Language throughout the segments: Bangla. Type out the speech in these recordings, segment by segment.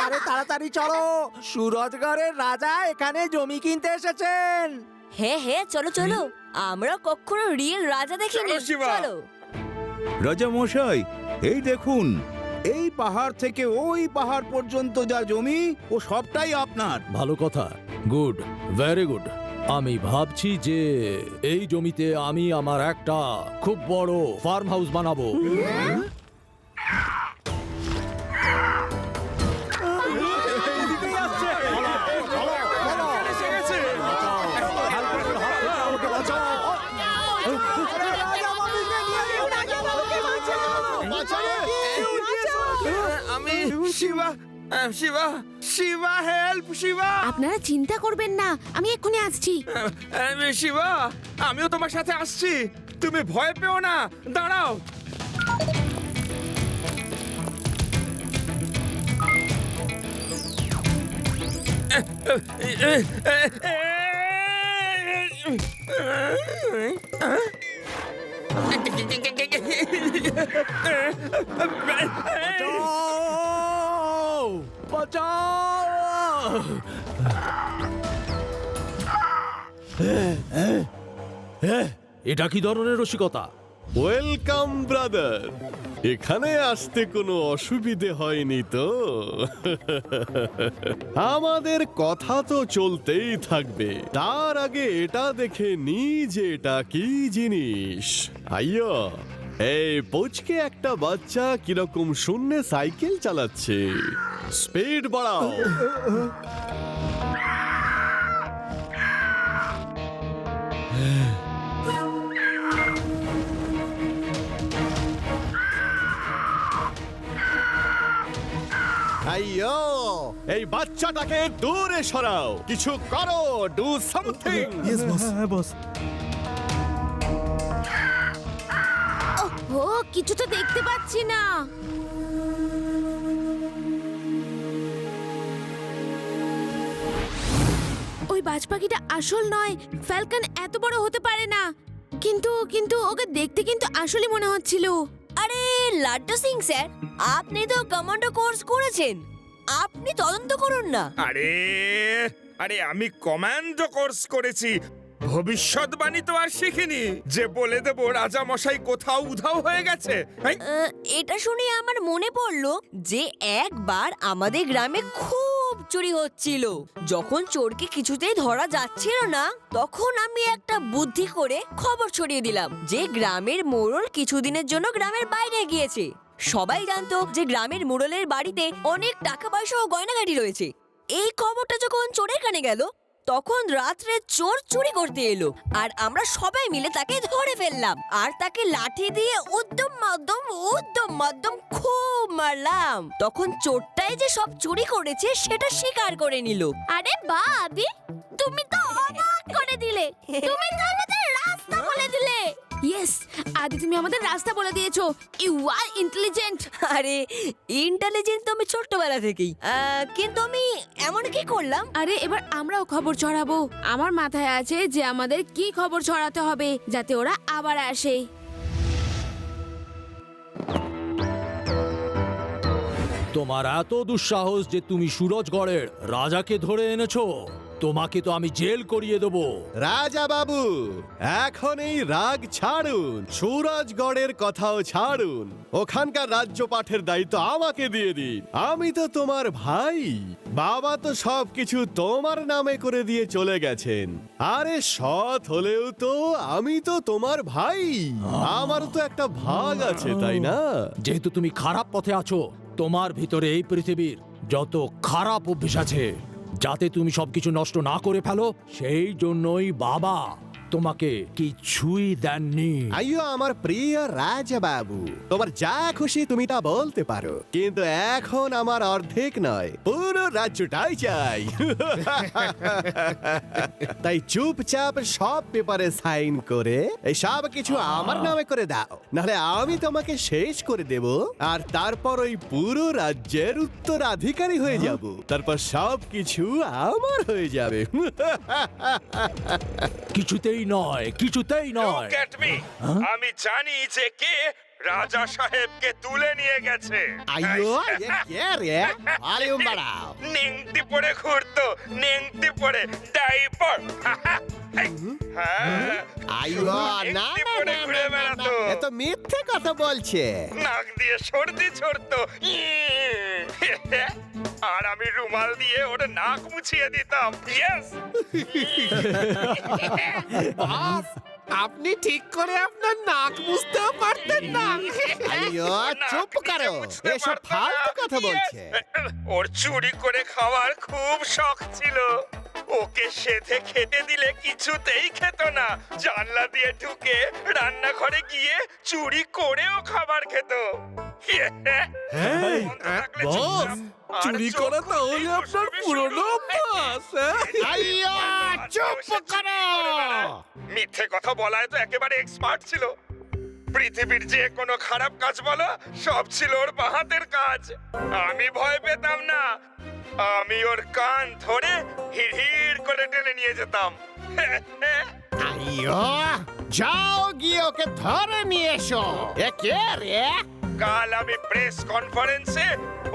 আরে তাড়াতাড়ি চলো, সুরজগড়ের রাজা এখানে জমি কিনতে এসেছেন। হ্যাঁ হ্যাঁ, চলো চলো, আমরা কখনো রিয়েল রাজা দেখিনি। চলো, শিবা। চলো। রাজা মশাই, এই দেখুন, এই পাহাড় থেকে ওই পাহাড় পর্যন্ত যা জমি ও সবটাই আপনার। ভালো কথা, গুড, ভেরি গুড। আমি ভাবছি যে এই জমিতে আমি আমার একটা খুব বড় ফার্ম হাউস বানাবো। আমি শিবা, শিবা, শিবা, হেল্প, শিবা। আপনারা চিন্তা করবেন না, আমি এক্ষুনি আসছি। শিবা, আমিও তোমার সাথে আসছি, তুমি ভয় পেও না, দাঁড়াও। এটা কি ধরনের রসিকতা? ওয়েলকাম ব্রাদার, এখানে আসতে কোনো অসুবিধে হয়নি তো? আমাদের কথা তো চলতেই থাকবে, তার আগে এটা দেখে নি যে এটা কি জিনিস। আইয়ো, এই পোচকে একটা বাচ্চা কিরকম শূন্যে সাইকেল চালাচ্ছে। স্পিড বাড়াও। আইয়ো, এই বাচ্চাটাকে দূরে সরাও, কিছু করো, ডু সামথিং। ও, কিছু তো দেখতে পাচ্ছি না। ওই বাজ পাখিটা আসল নয়, ফ্যালকন এত বড় হতে পারে না। কিন্তু কিন্তু ওকে দেখতে কিন্তু আসলই মনে হচ্ছিল। আরে লাড্ডু সিং স্যার, আপনি তো কমান্ডো কোর্স করেছেন, আপনি তদন্ত করুন না। আরে আরে আমি কমান্ডো কোর্স করেছি, ভবিষ্যৎবাণী তো আর শিখিনি যে বলে দেব রাজা মশাই কোথাও উধাও হয়ে গেছে। এই, এটা শুনে আমার মনে পড়লো যে একবার আমাদের গ্রামে খুব চুরি হচ্ছিল। যখন চোরকে কিছুতেই ধরা যাচ্ছিল না, তখন আমি একটা বুদ্ধি করে খবর ছড়িয়ে দিলাম যে গ্রামের মোড়ল কিছুদিনের জন্য গ্রামের বাইরে গিয়েছে। সবাই জানতো যে গ্রামের মোড়লের বাড়িতে অনেক টাকা পয়সা ও গয়নাগাটি রয়েছে। এই খবরটা যখন চোরের কানে গেল, তখন রাত্রে চোর চুরি করতে এলো, আর আমরা সবাই মিলে তাকে ধরে ফেললাম, আর তাকে লাঠি দিয়ে উদ্যম মধ্যম খুব মারলাম। তখন চোরটাই যে সব চুরি করেছে সেটা স্বীকার করে নিল। আরে বাহ আদি, তুমি তো অবাক করে দিলে। তুমি তো আমাদের রাস্তা বলে দিলে। ইয়েস আদি, তুমি আমাদের রাস্তা বলে দিয়েছো। You are intelligent. আরে ইন্টেলিজেন্ট তো আমি ছোট্টবেলা থেকেই, কিন্তু আমি এমন কি করলাম? আরে এবার আমরাও খবর ছড়াবো। আমার মাথায় আছে যে আমাদের কি খবর ছড়াতে হবে যাতে ওরা আবার আসে। তোমার এত দুঃসাহস যে তুমি সুরজগড়ের রাজাকে ধরে এনেছো? তোমাকে তো আমি জেল করিয়ে দেবো। রাজা বাবু, এখন এই রাগ ছাড়ুন, সুরজগড়ের কথাও ছাড়ুন, ওখানকার রাজ্য পাঠের দায়িত্ব আমাকে দিয়ে দিন। আমি তো তোমার ভাই, বাবা তো সবকিছু তোমার নামে করে দিয়ে চলে গেছেন। আরে সৎ হলেও তো আমি তো তোমার ভাই, আমার তো একটা ভাগ আছে, তাই না? যেহেতু তুমি খারাপ পথে আছো, তোমার ভিতরে এই পৃথিবীর যত খারাপ অভ্যেস আছে, যাতে তুমি সবকিছু নষ্ট না করে ফেলো, সেই জন্যই বাবা তোমাকে কিছুই দেননি। আইয়ো আমার প্রিয় রাজা বাবু, তোমার যা খুশি তুমি তা বলতে পারো, কিন্তু এখন আমার অর্ধেক নয়, পুরো রাজ্যটাই চাই। তাই চুপচাপ সব পেপারে সাইন করে এই সব কিছু আমার নামে করে দাও, নাহলে আমি তোমাকে শেষ করে দেব, আর তারপর ওই পুরো রাজ্যের উত্তরাধিকারী হয়ে যাব। তারপর সব কিছু আমার হয়ে যাবে। কিছুতেই নয়, কিছুতেই নয়। Look at me! আমি জানি যে কে রাজা সাহেবকে তুলে নিয়ে গেছে। আইয়ো ये क्या रे ভলিউম বাড়াও। নেংটি পরে ঘুরতো, নেংটি পরে ডাইপার। হ্যাঁ, আইয়ো না নেংটি না পরে না, ঘুরে না, না, বেড়াতো। এ তো মিথ্যে কথা বলছে। নাক দিয়ে সর্দি ছড়তো, আর আমি রুমাল দিয়ে ওর নাক মুছিয়ে দিতাম। ইয়েস, বস, আপনি ঠিক করে আপনার নাক বুঝতেও পারতেন না। আইয়ো চুপ করো, এসব ফালতু কথা বলছে। ওর চুরি করে খাওয়ার খুব শখ ছিল। ওকে সেধে খেতে দিলে কিছুতেই খেত না। জানলা দিয়ে ঢুকে রান্নাঘরে গিয়ে চুরি করেও খাবার খেত। বস, চুরি করা তাহলে আপনার পুরনো অভ্যাস, হ্যাঁ? আইয়ো চুপ করো। মিথ্যে কথা বলায় তো একেবারে এক্সপার্ট ছিল। পৃথিবীর যে কোনো খারাপ কাজ বলো, সব ছিল ওর বাহাতের কাজ। আমি ভয় পেতাম না। আমি ওর কান ধরে হিড় করে টেনে নিয়ে যেতাম। আইয়ো যাও গিয়ে ওকে ধরে নিয়ে এসো। এ কে রে? কাল আমি প্রেস কনফারেন্সে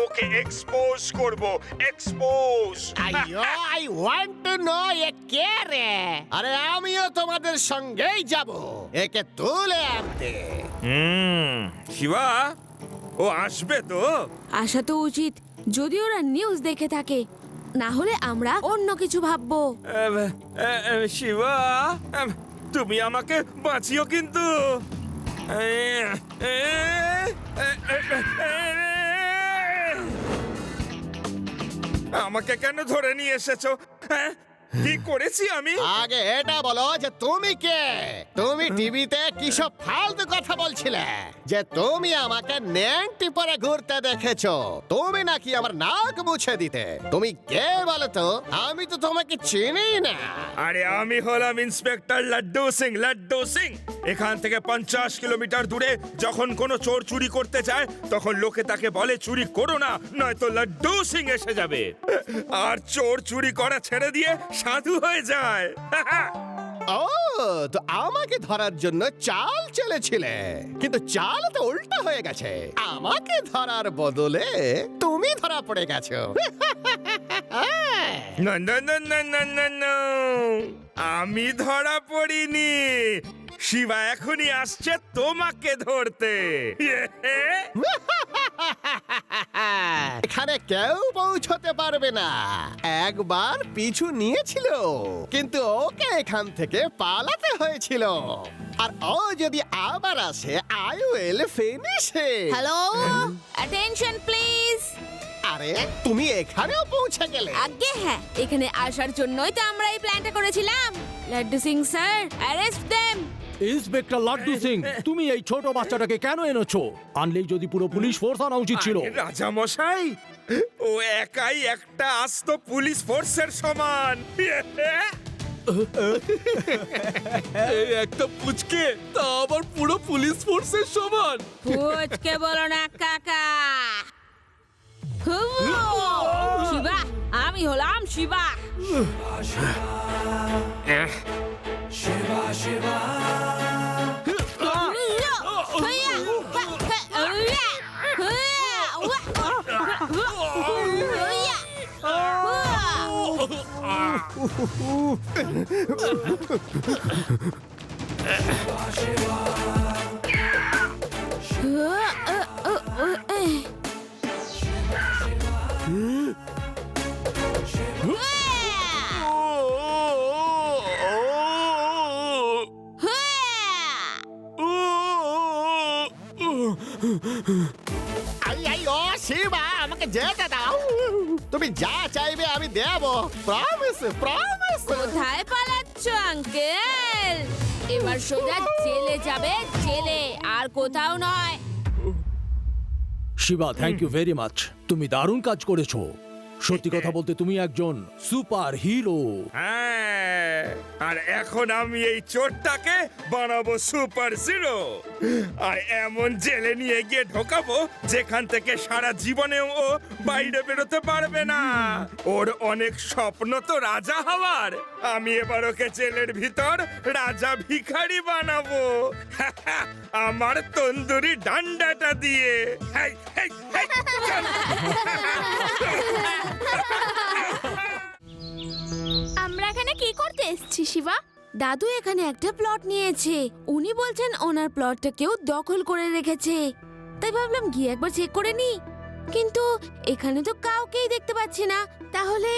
ওকে এক্সপোজ করব। এক্সপোজ। আইয়ো আই ওয়ান্ট টু নো এ কে রে? আরে আমিও তোমাদের সঙ্গেই যাব একে তুলে আনতে। শিবা, ও আসবে তো? আসা তো উচিত, যদি ওরা নিউজ দেখে থাকে, না হলে আমরা অন্য কিছু ভাববো। শিবা, তুমি আমাকে বাঁচিও কিন্তু। আমাকে কেন ধরে নিয়ে এসেছো? হ্যাঁ, কি করেছি আমি? আগে এটা বলো যে তুমি কে? তুমি টিভিতে কি সব ফালতু কথা বলছিলে যে তুমি আমাকে ন্যাংটি পরে ঘুরতে দেখেছো। তুমি নাকি আমার নাক মুছে দিতে। তুমি কে বলো তো? আমি তো তোমাকে চিনি না। আরে আমি হলাম ইন্সপেক্টর লাড্ডু সিং। লাড্ডু সিং এখান থেকে 50 কিলোমিটার দূরে যখন কোনো চোর চুরি করতে যায়, তখন লোকে তাকে বলে চুরি করো না, নয়তো লাড্ডু সিং এসে যাবে। আর চোর চুরি করা ছেড়ে দিয়ে সাধু হয়ে যায়। ও তো আমাকে ধরার জন্য চাল চলেছিলে, কিন্তু চাল তো উল্টা হয়ে গেছে। আমাকে ধরার বদলে তুমি ধরা পড়ে গেছো। না না না না না না না, আমি ধরা পড়িনি। শিবা এখনই আসছে তোমাকে ধরতে। এখানে কেউ পৌঁছতে পারবে না। একবার পিছু নিয়েছিল, কিন্তু ওকে এখান থেকে পালাতে হয়েছিল। আর ও যদি আবার আসে, I will finish him. Hello, attention please. আরে তুমি এখানেও পৌঁছে গেলে? আগে হ্যাঁ, এখানে আসার জন্যই তো আমরা এই প্ল্যানটা করেছিলাম। Laddu Singh sir, arrest them. Inspector Laddu Singh, তুমি এই ছোট বাচ্চাটাকে কেন এনেছো? আনলেই যদি পুরো পুলিশ ফোর্স আনা উচিত ছিল। রাজা মশাই, ও একাই একটা আস্ত পুলিশ ফোর্সের সমান। এই একটা পুচকে, তা আবার পুরো পুলিশ ফোর্সের সমান। পুচকে বলো না কাকা। শিবা, আমি হলাম শিবা। ও শিবা, আমাকে যেতে দাও। তুমি যা চাইবে আমি দেব। Promise promise. কোথায় পালাচ্ছ আঙ্কেল? এবার সোজা জেলে যাবে, জেলে, আর কোথাও নয়। Shiva, thank you very much. তুমি দারুণ কাজ করেছো। সত্যি কথা বলতে তুমি একজন সুপার হিরো। হ্যাঁ, আর এখন আমি এই চোরটাকে বানাবো সুপার জিরো। আর এমন জেলে নিয়ে গিয়ে ঢোকাবো যেখান থেকে সারা জীবনেও ও বাইরে বেরোতে পারবে না। ওর অনেক স্বপ্ন তো রাজা হওয়ার। আমি এবার ওকে জেলের ভিতর রাজা ভিখারি বানাবো আমার তন্দুরি ডান্ডাটা দিয়ে। হেই, হেই, হেই, চল। আমরা এখানে কি করতে এসেছি শিবা? দাদু এখানে একটা প্লট নিয়েছে। উনি বলছেন ওনার প্লটটা কেউ দখল করে রেখেছে। তাই ভাবলাম গিয়ে একবার চেক করে নি, কিন্তু এখানে তো কাউকেই দেখতে পাচ্ছি না। তাহলে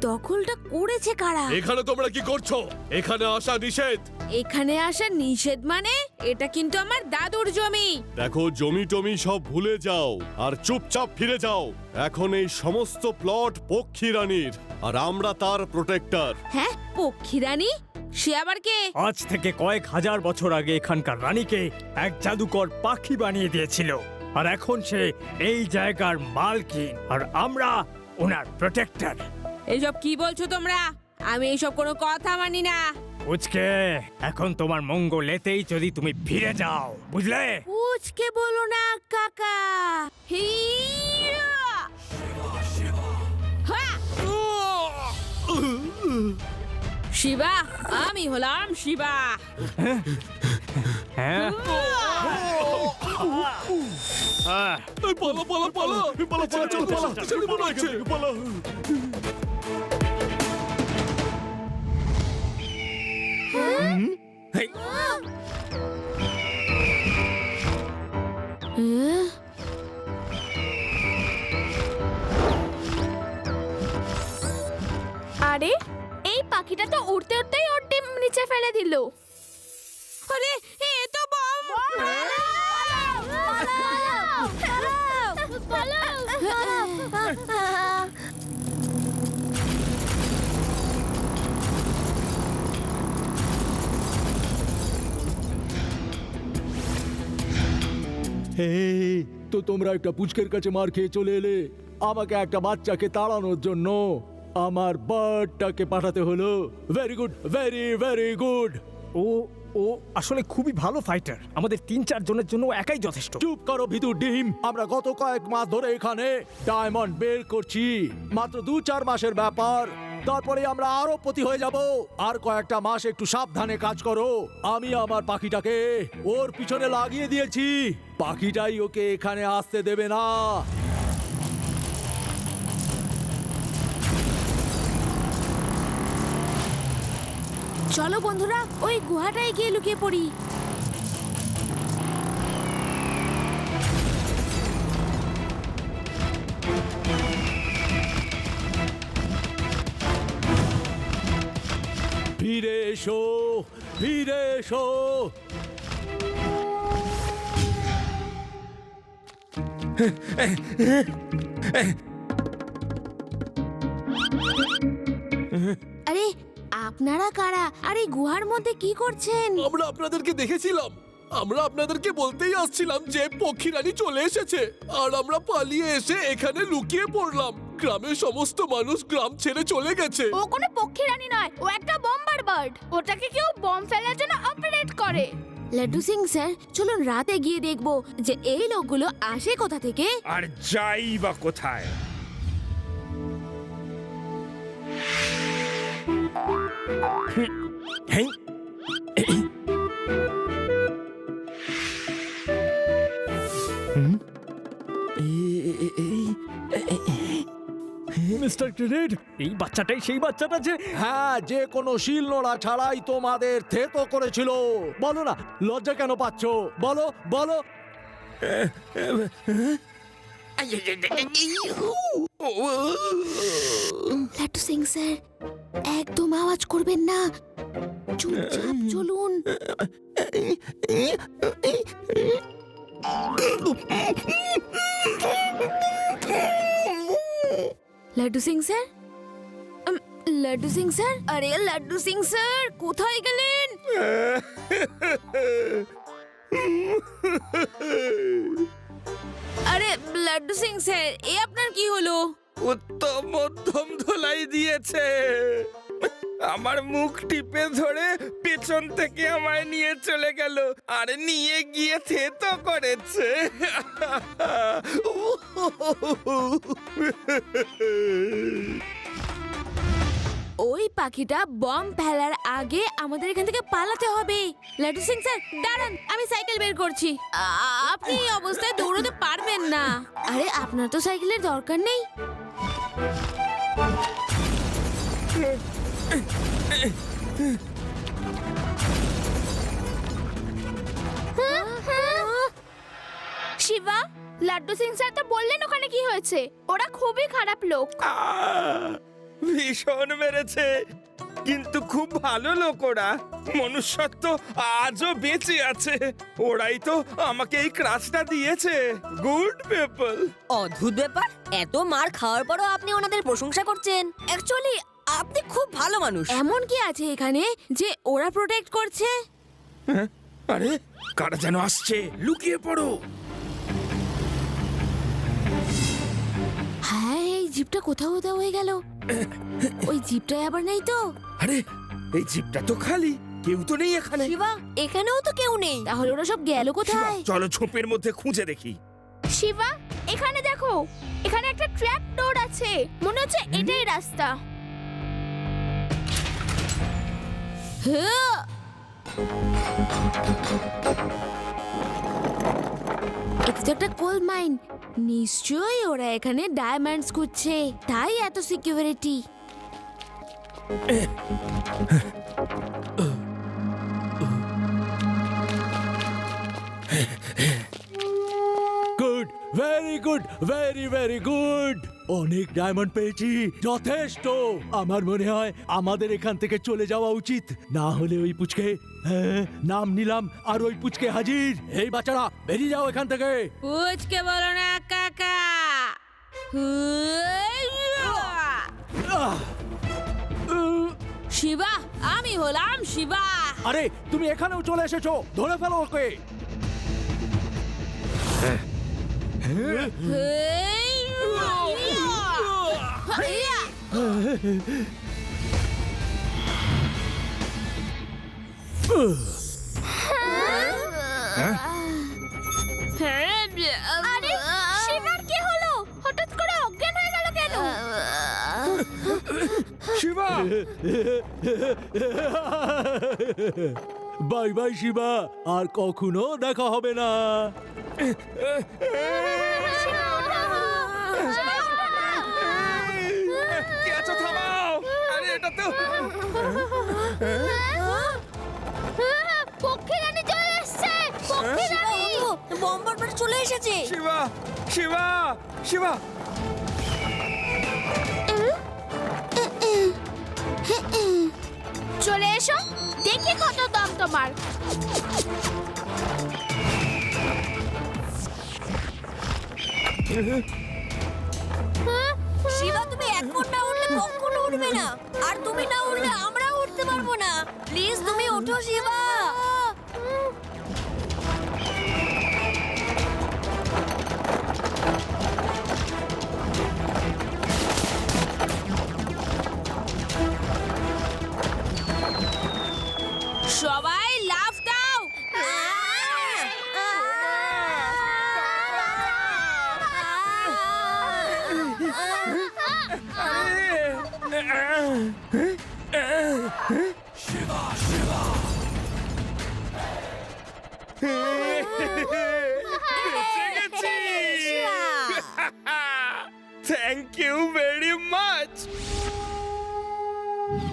দখলটা করেছে কারা? এখানে তোমরা কি করছো? এখানে আসা নিষেধ। এখানে আসা নিষেধ মানে? এটা কিন্তু আমার দাদুর জমি। দেখো, জমি টমি সব ভুলে যাও আর চুপচাপ ফিরে যাও। এখন এই সমস্ত প্লট পক্ষী রানীর, আর আমরা তার প্রোটেক্টর। হ্যাঁ, পক্ষী রানী? সে আবার কে? আজ থেকে কয়েক হাজার বছর আগে এখানকার রানীকে এক জাদুকর পাখি বানিয়ে দিয়েছিল, আর এখন সে এই জায়গার মালকিন, আর আমরা ওনার প্রোটেক্টর। এইসব কি বলছো তোমরা? আমি এইসব কোনো কথা মানি না। উচকে, এখন তোমার মঙ্গল এতেই যদি তুমি ফিরে যাও, বুঝলে? উচকে বলো না কাকা। হিয়া! হা! শিবা, আমি হলাম শিবা। হ্যাঁ, এই পালা পালা পালা পালা পালা, চল পালা, পিছনে মনে হচ্ছে। হেই, আরে, এই পাখিটা তো উড়তে উড়তেই ওর ডিম নিচে ফেলে দিল। আরে, এ তো বম! তো তোমরা একটা পুচকের কাছে মার খেয়ে চলে এলে, আমাকে একটা বাচ্চাকে তাড়ানোর জন্য আমার বার্ডটাকে পাঠাতে হলো। Very good, very very good. ও ও আসলে খুবই ভালো ফাইটার। আমাদের ৩-৪ জনের জন্য ও একাই যথেষ্ট। চুপ করো ভিতর ডিম। আমরা গত কয়েক মাস ধরে এখানে ডায়মন্ড বের করছি। মাত্র 2-4 মাসের ব্যাপার, তারপরে আমরা আরো পতি হয়ে যাব। আর কয়েকটা মাস একটু সাবধানে কাজ করো। আমি আমার পাখিটাকে ওর পিছনে লাগিয়ে দিয়েছি। পাখিটাই ওকে এখানে আসতে দেবে না। চলো বন্ধুরা, ওই গুহাটায় গিয়ে লুকিয়ে পড়ি। ফিরে এসো, ফিরে এসো। আরে, আপনারা কারা? আর এই গুহার মধ্যে কি করছেন? আমরা আপনাদেরকে দেখেছিলাম। আমরা আপনাদেরকে বলতেই আসছিলাম যে পক্ষী রানী চলে এসেছে, আর আমরা পালিয়ে এসে এখানে লুকিয়ে পড়লাম। গ্রামের সমস্ত মানুষ গ্রাম ছেড়ে চলে গেছে। ও কোনো পক্ষী রানী নয়, ও একটা বম্বার বার্ড। ওটাকে কেউ বম ফেলার জন্য অপারেট করে। লাড্ডু সিং স্যার, চলুন রাতে গিয়ে দেখবো যে এই লোকগুলো আসে কোথা থেকে। আর যাই বা কোথায়। হেই, মিস্টার ক্রেডিট, এই বাচ্চাটাই সেই বাচ্চাটা যে হ্যাঁ, যে কোনো শিল নোড়া ছাড়াই তোমাদের থেতো করেছিল। বলো না, লজ্জা কেন পাচ্ছ? বলো বলো। লাড্ডু সিং স্যার, একদম আওয়াজ করবেন না, চুপচাপ চলুন। লাড্ডু সিং স্যার, লাড্ডু সিং স্যার, আরে লাড্ডু সিং স্যার কোথায় গেলেন? আরে লাড্ডু সিং স্যার, এ আপনার কি হলো? উত্তম মধ্যম ধোলাই দিয়েছে। আমার মুখ টিপে ধরে পেছন থেকে আমায় নিয়ে চলে গেল আর নিয়ে গিয়ে থেতো করেছে। ওই পাখিটা বম ফেলার আগে আমাদের এখান থেকে পালাতে হবে। লাড্ডু সিং স্যার দাঁড়ান, আমি সাইকেল বের করছি। আপনি এই অবস্থায় দৌড়তে পারবেন না। আরে আপনার তো সাইকেলের দরকার নেই। শিবা, লাড্ডু সিং স্যার তো বললেন ওখানে কি হয়েছে। ওরা খুবই খারাপ লোক। ভীষণ মেরেছে, কিন্তু খুব ভালো লোক ওরা। মনুষ্যত্ব আজও বেঁচে আছে। ওরাই তো আমাকে এই ক্রাশটা দিয়েছে। Good people. অদ্ভুত ব্যাপার, এত মার খাওয়ার পরও আপনি ওনাদের প্রশংসা করছেন। অ্যাকচুয়ালি আপনি খুব ভালো মানুষ। এমন কি আছে এখানে যে ওরা প্রোটেক্ট করছে? আরে কারা যেন আসছে, লুকিয়ে পড়ো। হ্যাঁ, এই জিপটা কোথাও কোথাও হয়ে গেল। ওই জিপটাই আবার নেই তো। আরে এই জিপটা তো খালি, কেউ তো নেই এখানে। শিবা, এখানেও তো কেউ নেই। তাহলে ওরা সব গেল কোথায়? চলো ঝোপের মধ্যে খুঁজে দেখি। শিবা, এখানে দেখো, এখানে একটা ট্র্যাপ ডোর আছে। মনে হচ্ছে এটাই রাস্তা। এটা তো একটা কোল মাইন। নিশ্চয়ই ওরা এখানে ডায়মন্ডস খুঁজছে, তাই এত security. Good, very good, very very good. অনেক ডায়মন্ড পেয়েছি, যথেষ্ট। আমার মনে হয় আমাদের এখান থেকে চলে যাওয়া উচিত, না হলে ওই পুচকে। হ্যাঁ, নাম নিলাম আর ওই পুচকে হাজির। এই বাচ্চারা বেরিয়ে যাও এখান থেকে। পুচকে বলো না কাকা। শিবা, আমি হলাম শিবা। আরে তুমি এখানেও চলে এসেছো, ধরে ফেলো ওকে। আরে শিবার কি হলো? হঠাৎ করে অজ্ঞান হয়ে গেল কেন? শিবা, বাই বাই শিবা, আর কখনো দেখা হবে না। কে আছো? থামাও। আরে এটা তো পক্ষী রানী চলে এসেছে। পক্ষী রানী বম্বার চলে এসেছে। শিবা, শিবা, শিবা। চলে এসো, দেখি কত দম তোমার। শিবা, তুমি এখন না উঠলে কখনো উঠবে না, আর তুমি না উঠলে আমরা উঠতে পারবো না। প্লিজ তুমি ওঠো শিবা। সবাই লাফ দাও। Thank you very much.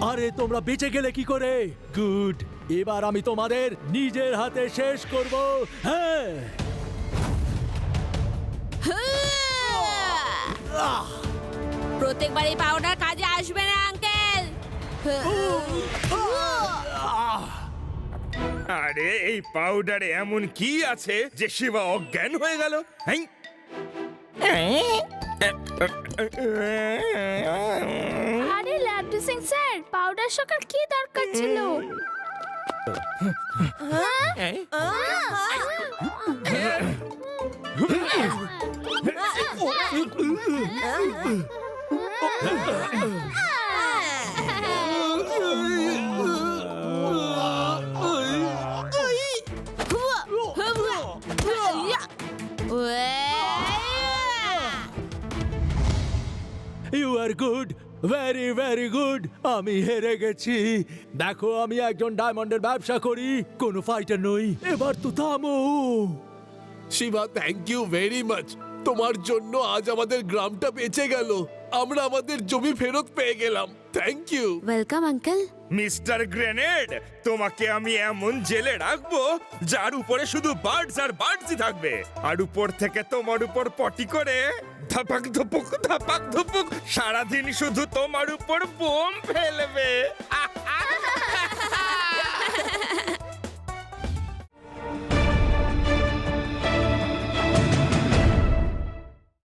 আরে তোমরা বেঁচে গেলে কি করে? গুড, এবার আমি তোমাদের নিজের হাতে শেষ করব। হ্যাঁ, প্রত্যেকবার এই পাউডার কাজে আসবে না আঙ্কেল। আরে এই পাউডারে এমন কি আছে যে শিবা অজ্ঞান হয়ে গেল? আরে লাড্ডু সিং স্যার, পাউডার সকার কি দরকার ছিল? ভেরি ভেরি গুড, আমি হেরে গেছি। দেখো, আমি একজন ডায়মন্ডের ব্যবসা করি, কোনো ফাইটার নই। এবার তো থামো। Shiva, thank you very much. তোমার জন্য আজ আমাদের গ্রামটা বেঁচে গেল। আমরা আমাদের জমি ফেরত পেয়ে গেলাম। Thank you. Welcome uncle. Mister Grenade, তোমাকে আমি এমন জেলে রাখবো যার উপরে শুধু বার্ডস আর বার্ডসই থাকবে, আর উপর থেকে তোমার উপর পটি করে ধাপাক ধুপুক সারাদিন শুধু তোমার উপর বোম ফেলবে।